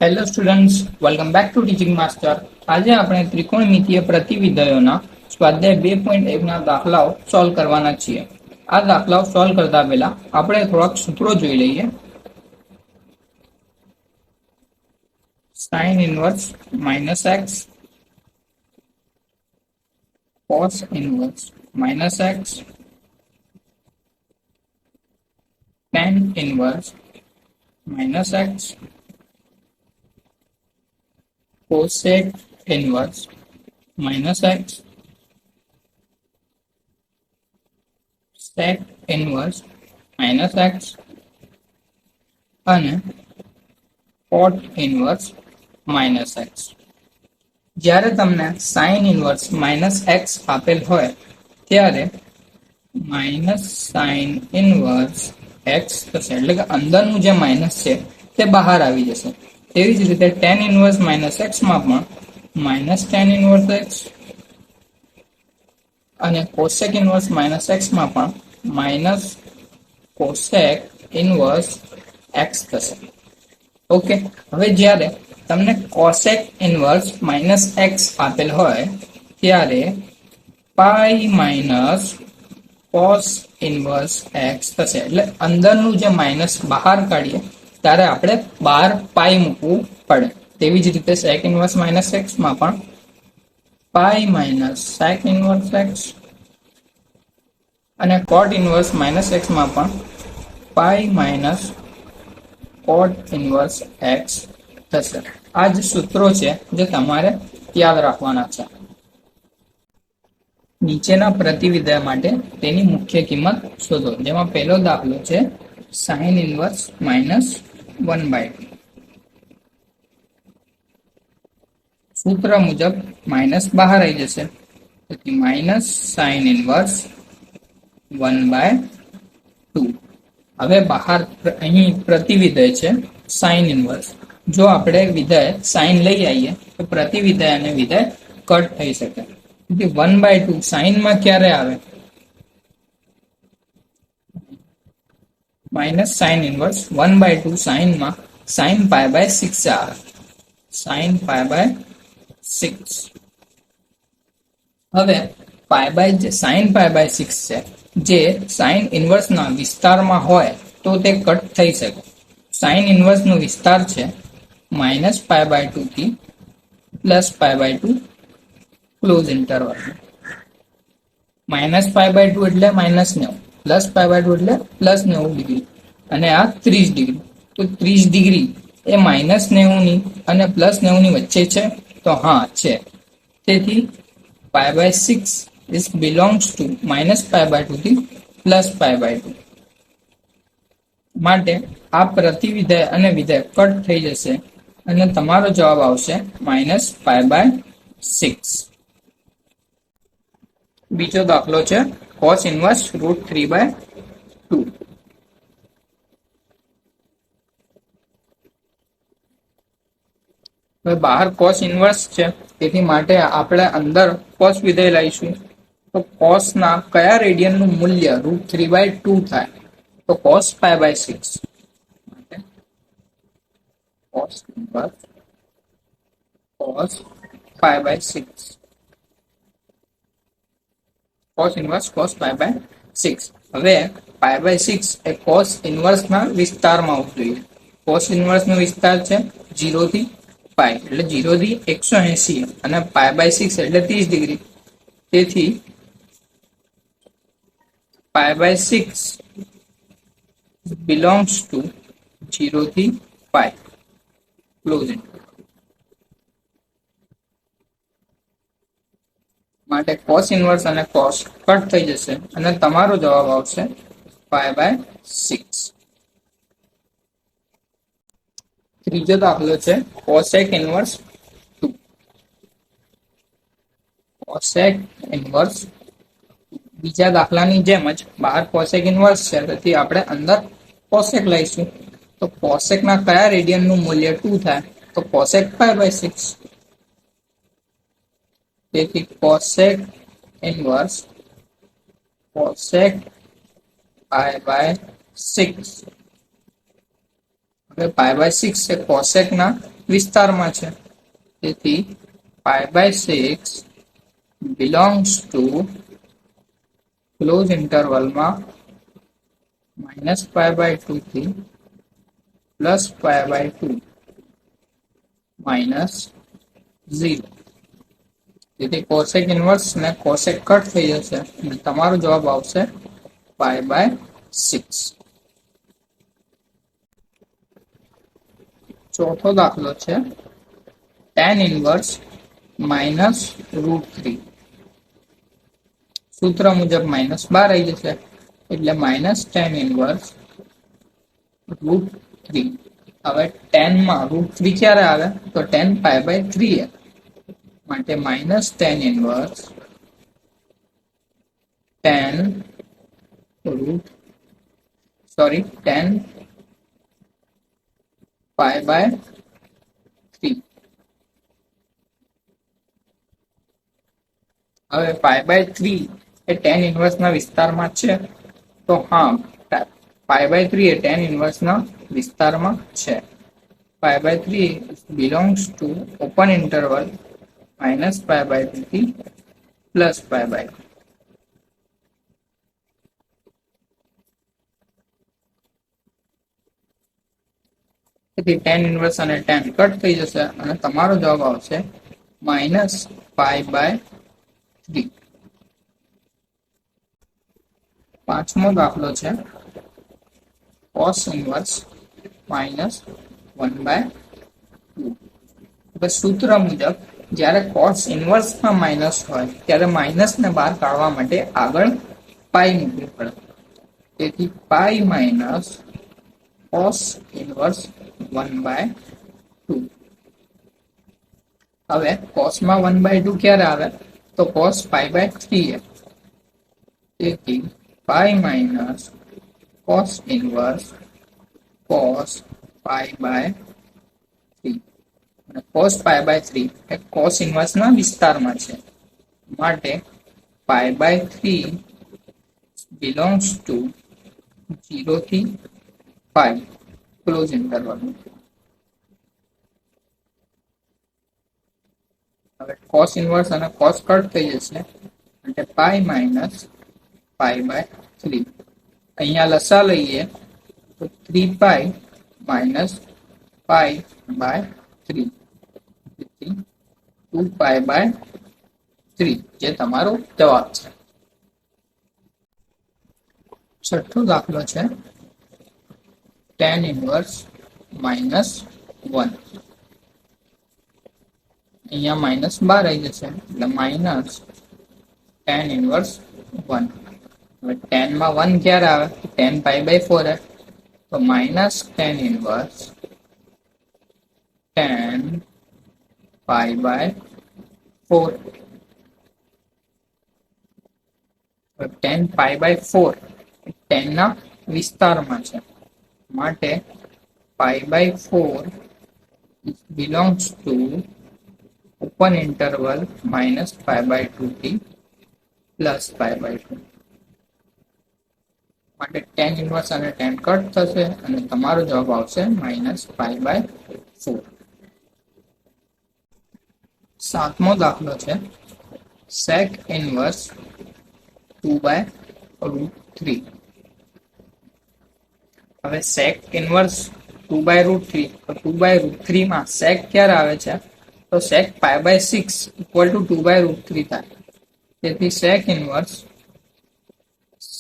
Hello students, welcome back to teaching master. આજે આપણે ત્રિકોણમિતીય પ્રતિવિધયોના સ્વાધ્યાય 2.1 ના દાખલાઓ સોલ્વ કરવાના છીએ. આ દાખલાઓ સોલ્વ કરતા પહેલા આપણે થોડાક સૂત્રો જોઈ લઈએ. sin inverse minus x, cos inverse minus x, tan inverse minus x, cosec inverse minus x, sec inverse minus x અને cot inverse minus x. જ્યારે તમને sin inverse minus x આપેલ હોય ત્યારે minus sin inverse x થશે, એટલે કે અંદરનું જે માઇનસ છે તે બહાર આવી જશે. તેવી જ રીતે tan ઇનવર્સ માઇનસ એક્સ માં પણ માઇનસ tan ઇનવર્સ એક્સ અને cosec ઇનવર્સ માઇનસ એક્સ માં પણ માઇનસ cosec ઇનવર્સ એક્સ થશે. ઓકે, હવે જ્યારે તમને cosec ઇનવર્સ માઇનસ એક્સ આપેલ હોય ત્યારે પાઈ માઇનસ cos ઇનવર્સ એક્સ થશે, એટલે અંદરનું જે માઇનસ બહાર કાઢીએ ત્યારે આપણે બહાર પાઈ મૂકવું પડે. તેવી જ રીતે sec ઇનવર્સ માઇનસ એક્સ માં પણ pi minus sec inverse x અને cot ઇનવર્સ માઇનસ એક્સ માં પણ pi minus cot inverse x થશે. આ જ સૂત્રો છે જે તમારે યાદ રાખવાના છે. નીચેના પ્રતિવિધય માટે તેની મુખ્ય કિંમત શોધો. જેમાં પહેલો દાખલો છે sin ઇનવર્સ માઇનસ 1/2. સૂત્ર મુજબ માઇનસ બહાર આવી જશે, તેથી માઇનસ sin ઇનવર્સ 1/2. હવે બહાર અહીં પ્રતિવિધય છે sin ઇનવર્સ. જો આપણે વિધેય sin લઈ આવીએ તો પ્રતિવિધય અને વિધેય કટ થઈ શકે. 1/2 sin માં ક્યારે આવે? માઇનસ sin ઇનવર્સ 1/2 sin માં sin π/6 આવે. sin π/6. હવે sin π/6 છે, જે sin ઇનવર્સ ના વિસ્તારમાં હોય તો તે કટ થઈ શકે. sin ઇનવર્સ નો વિસ્તાર છે -π/2 થી +π/2 ક્લોઝ ઇન્ટરવલ. -π/2 એટલે -90, +π/2 એટલે +90 ડિગ્રી અને આ 30 ડિગ્રી. તો 30 ડિગ્રી એ -90 ની અને +90 ની વચ્ચે છે? તો હા, છે. તેથી π/6 is belongs to -π/2 થી +π/2. માટે આ પ્રતિવિધેય અને વિધેય કટ થઈ જશે અને તમારો જવાબ આવશે -π/6. બીજો દાખલો છે cos ઇનવર્સ √3/2. હવે બહાર cos ઇનવર્સ છે, તેથી માટે આપણે અંદર cos વિધેય લઈશું. તો cos ના કયા રેડિયન નું મૂલ્ય √3/2 થાય? તો cos π/6. cos inverse cos π/6. cos inverse cos π/6. હવે π/6 એ cos ઇનવર્સ ના વિસ્તારમાં આવવું જોઈએ. cos ઇનવર્સ નો વિસ્તાર છે 0 થી π, એટલે 0 થી 180 અને π/6 એટલે 30 ડિગ્રી. તેથી π/6 belongs to 0 થી π ક્લોઝ ઇન્ટરવલ. માટે cos ઇનવર્સ અને cos કટ થઈ જશે અને તમારો જવાબ આવશે π/6. ત્રીજો દાખલો છે cosec ઇનવર્સ 2. cosec ઇનવર્સ બીજા દાખલાની જેમ જ બહાર cosec ઇનવર્સ છે, તેથી આપણે અંદર cosec લઈશું. તો cosec ના કયા રેડિયન નું મૂલ્ય 2 થાય? તો cosec π/6. તેથી cosec ઇનવર્સ cosec π/6. હવે π/6 એ cosec ના વિસ્તારમાં છે. તેથી π/6 belongs to ક્લોઝ ઇન્ટરવલમાં -π/2 થી +π/2 -0. તેથી કોસેક ઇન્વર્સ ને કોસેક કટ થઈ જશે અને તમારો જવાબ આવશે π/6. ચોથો દાખલો છે tan ઇન્વર્સ -√3. સૂત્ર મુજબ -12 આવી જશે એટલે tan ઇન્વર્સ √3. હવે tan માં √3 ક્યારે આવે તો tan π/3 માટે tan ઇન્વર્સ tan π/3. હવે π/3 એ tan ઇન્વર્સ ના વિસ્તારમાં છે તો હા, π/3 એ tan ઇન્વર્સ ના વિસ્તારમાં છે. π/3 belongs to open interval -π/2 થી +π/2. તેથી tan ઇન્વર્સ અને tan કટ થઈ જશે અને તમારો જવાબ આવશે -π/3. પાંચમો દાખલો છે cos ઇન્વર્સ -1/2. સૂત્ર મુજબ જ્યારે cos ઇન્વર્સ માં માઇનસ હોય ત્યારે માઇનસ ને બહાર કાઢવા માટે આગળ પાઈ મૂકવી પડે. તેથી પાઈ માઇનસ cos ઇન્વર્સ 1/2. હવે cos માં 1/2 ક્યારે આવે તો cos π/3. તેથી પાઈ માઇનસ cos ઇન્વર્સ cos π/3. અને cos π/3 એ cos ઇન્વર્સ ના વિસ્તારમાં છે માટે π/3 belongs to 0 થી π ક્લોઝ ઇન્ટરવલ. હવે cos ઇન્વર્સ અને cos કટ થઈ જશે એટલે પાઈ માઇનસ π/3. અહીંયા લસા લઈએ તો 3π -π/3 2π/3 જે તમારો જવાબ છે. છઠ્ઠો દાખલો છે tan ઇન્વર્સ -1. અહીંયા -12 આવી જશે એટલે tan ઇન્વર્સ 1. હવે tan માં 1 ક્યારે આવે tan π/4 તો tan inverse tan π/4. tan π/4 tan ના વિસ્તારમાં છે માટે π/4 belongs to open interval -π/2 થી +π/2. માટે tan ઇન્વર્સ અને tan કટ થશે અને તમારો જવાબ આવશે -π/4. સાતમો દાખલો છે sec ઇન્વર્સ 2/√3. હવે sec ઇન્વર્સ 2/√3 તો 2/√3 માં sec ક્યારે આવે છે તો sec π/6 = 2/√3 થાય. તેથી sec ઇન્વર્સ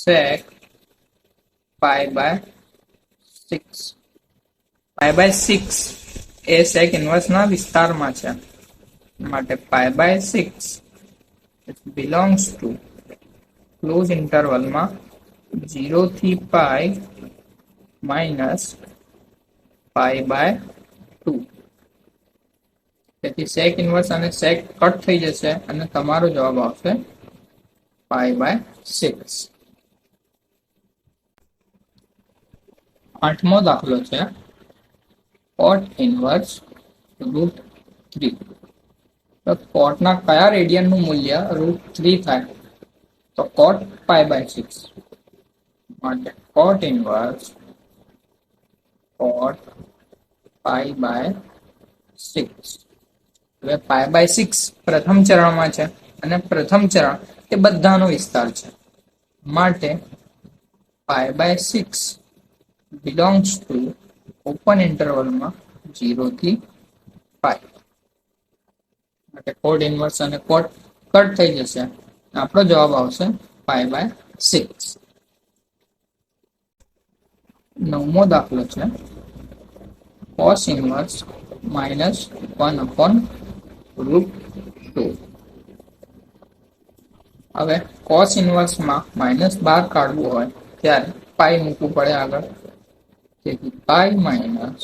sec π/6. π/6 એ sec ઇન્વર્સ ના વિસ્તારમાં છે માટે π/6 belongs to ક્લોઝ ઇન્ટરવલમાં 0 થી π -π/2. તેથી sec ઇન્વર્સ અને sec કટ થઈ જશે અને તમારો જવાબ આવશે π/6. આઠમો દાખલો છે cot ઇન્વર્સ √3. તો cot ના કયા રેડિયન નું મૂલ્ય √3 થાય તો cot π/6 માટે cot ઇન્વર્સ cot π/6 સિક્સ. હવે પાઈ બાય 6 પ્રથમ ચરણમાં છે અને પ્રથમ ચરણ એ બધાનો વિસ્તાર છે માટે pi by 6 belongs to open ઇન્ટરવલમાં 0 થી પાઈ. માટે કોડ ઇનવર્સ અને કોડ કટ થઈ જશે. આપણો જવાબ આવશે પાઈ બાય 6. નવમો દાખલો છે cos inverse minus 1 upon route 2. હવે cos ઇનવર્સમાં -12 કાઢવું હોય ત્યારે પાઈ મૂકવું પડે આગળ. તેથી પાઈ minus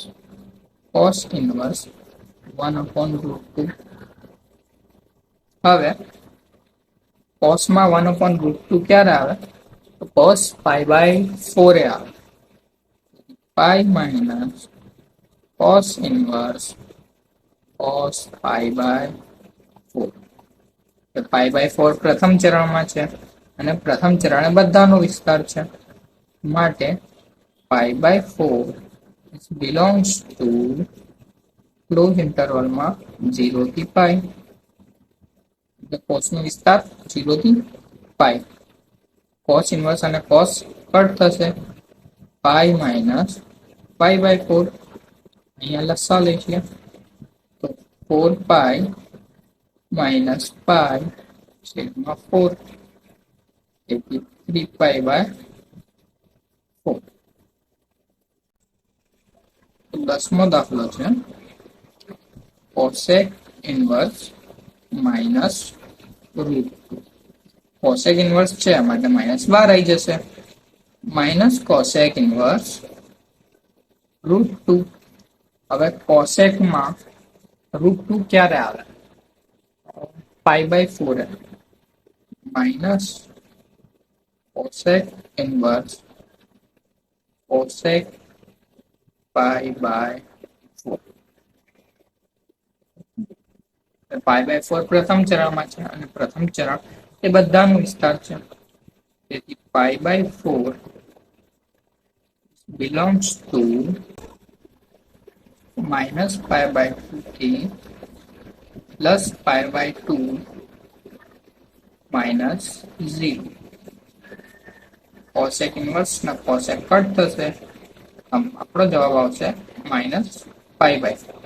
cos inverse 1 upon route 2. હવે cosમાં 1 અપોન રૂટ 2 ક્યારે આવે? તો cos પાઈ બાય 4 એ આવે. Pi minus cos inverse cos pi by 4. Pi by 4 પ્રથમ ચરણમાં છે અને પ્રથમ ચરણે બધાનો વિસ્તાર છે માટે pi by 4 belongs to close ઇન્ટરવલમાં 0 થી પાઈ. કોસનો વિસ્તાર 0 થી પાઈ. cos ઇનવર્સ અને cos કટ થશે. Pi minus pi by 4. અહીંયા લસા લઈશું તો 4 પાઈ માઇનસ પાઈ છેદમાં 4 તેથી 3 પાઈ બાય 4. દસમો દાખલો છે cosec inverse minus root 2. Cosec inverse છે માટે -12 આવી જશે. Minus cosec inverse root 2. હવે કોસેકમાં રૂટ 2 ક્યારે આવે? Pi by 4 minus cosec inverse cosec pi by 4. Pi by 4 પ્રથમ ચરણમાં છે અને પ્રથમ ચરણ એ બધાનો વિસ્તાર છે. તેથી પાઈ by 4 belongs to minus pi by 2t plus pi by 2 minus 0. cosec inverse ના cosec કટ થશે. આપણો જવાબ આવશે -pi by 4.